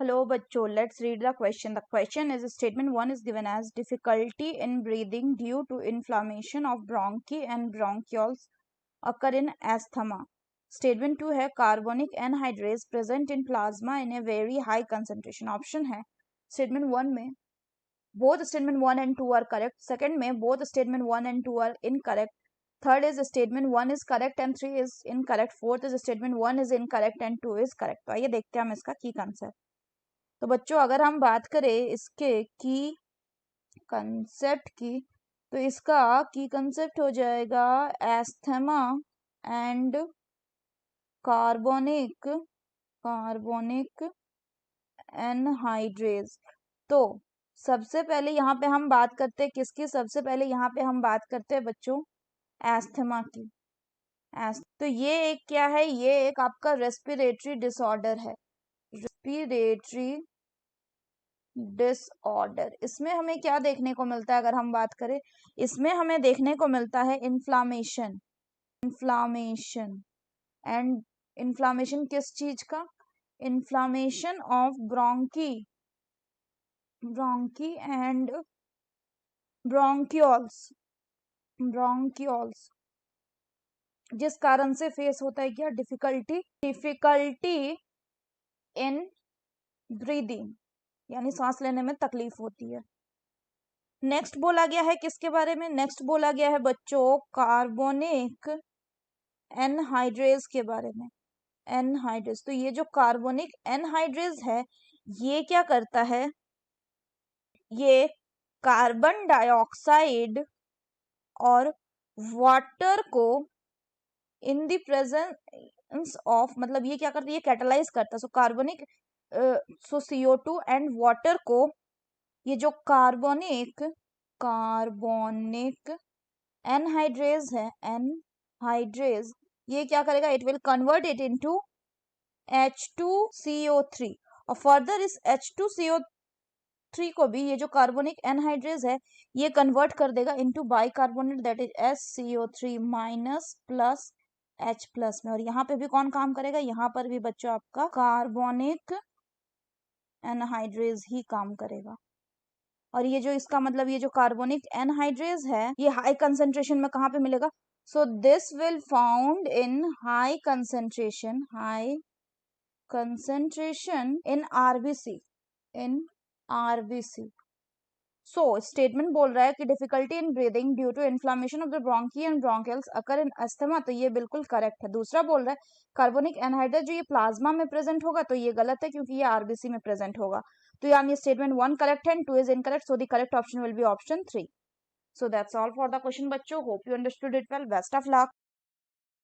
Hello, bachcho. Let's read the question. The question is statement 1 is given as difficulty in breathing due to inflammation of bronchi and bronchioles occur in asthma. Statement 2 है carbonic anhydrase present in plasma in a very high concentration. Option है statement 1 में both statement 1 and 2 are correct. Second में both statement 1 and 2 are incorrect. Third is statement 1 is correct and 3 is incorrect. Fourth is statement 1 is incorrect and 2 is correct. तो आइए देखते हैं हम इसका की कंसेप्ट. तो बच्चों अगर हम बात करें इसके की कंसेप्ट की तो इसका की कंसेप्ट हो जाएगा एस्थमा एंड कार्बोनिक एनहाइड्रेज. तो सबसे पहले यहाँ पे हम बात करते हैं किसकी. सबसे पहले यहाँ पे हम बात करते हैं बच्चों एस्थमा की. तो ये एक क्या है, ये एक आपका रेस्पिरेटरी डिसऑर्डर है. Respiratory disorder. इसमें हमें क्या देखने को मिलता है अगर हम बात करें, इसमें हमें देखने को मिलता है इन्फ्लामेशन एंड इन्फ्लामेशन किस चीज का, inflammation of bronchi and bronchioles जिस कारण से फेस होता है क्या, डिफिकल्टी इन ब्रीदिंग, यानी सांस लेने में तकलीफ होती है. नेक्स्ट बोला गया है किसके बारे में, नेक्स्ट बोला गया है बच्चों कार्बोनिक एनहाइड्रेज के बारे में. एनहाइड्रेज, तो ये जो कार्बोनिक एनहाइड्रेज है ये क्या करता है, ये कार्बन डाइऑक्साइड और वाटर को इन द प्रेजेंस ऑफ, मतलब ये क्या करता है, ये कैटलाइज करता है. So carbonic so CO2 and water को, ये जो कार्बोनिक एनहाइड्रेज है, एनहाइड्रेज, ये क्या करेगा, it will convert it into H2CO3 और फर्दर इस H2CO3 को भी ये जो कार्बोनिक एनहाइड्रेज है ये कन्वर्ट कर देगा into bicarbonate, that is SCO3 minus plus H plus में. और यहाँ पे भी कौन काम करेगा, यहाँ पर भी बच्चों आपका कार्बोनिक एनहाइड्रेज ही काम करेगा. और ये जो इसका मतलब ये जो कार्बोनिक एनहाइड्रेज है ये हाई कंसेंट्रेशन में कहाँ पे मिलेगा, so this will found in high concentration in RBC. So statement बोल रहा है कि difficulty in breathing due to inflammation of the bronchi and bronchioles occur in asthma, तो ये बिल्कुल करेक्ट है. दूसरा बोल रहा है कार्बोनिक एनहाइड्रेज जो ये प्लाज्मा में प्रेजेंट होगा, तो ये गलत है क्योंकि ये आरबीसी में प्रेजेंट होगा. तो यानी स्टेटमेंट 1 करेक्ट है and 2 is incorrect, so the correct option will be option 3. So that's all for the question बच्चों. Hope you understood it well. Best of luck.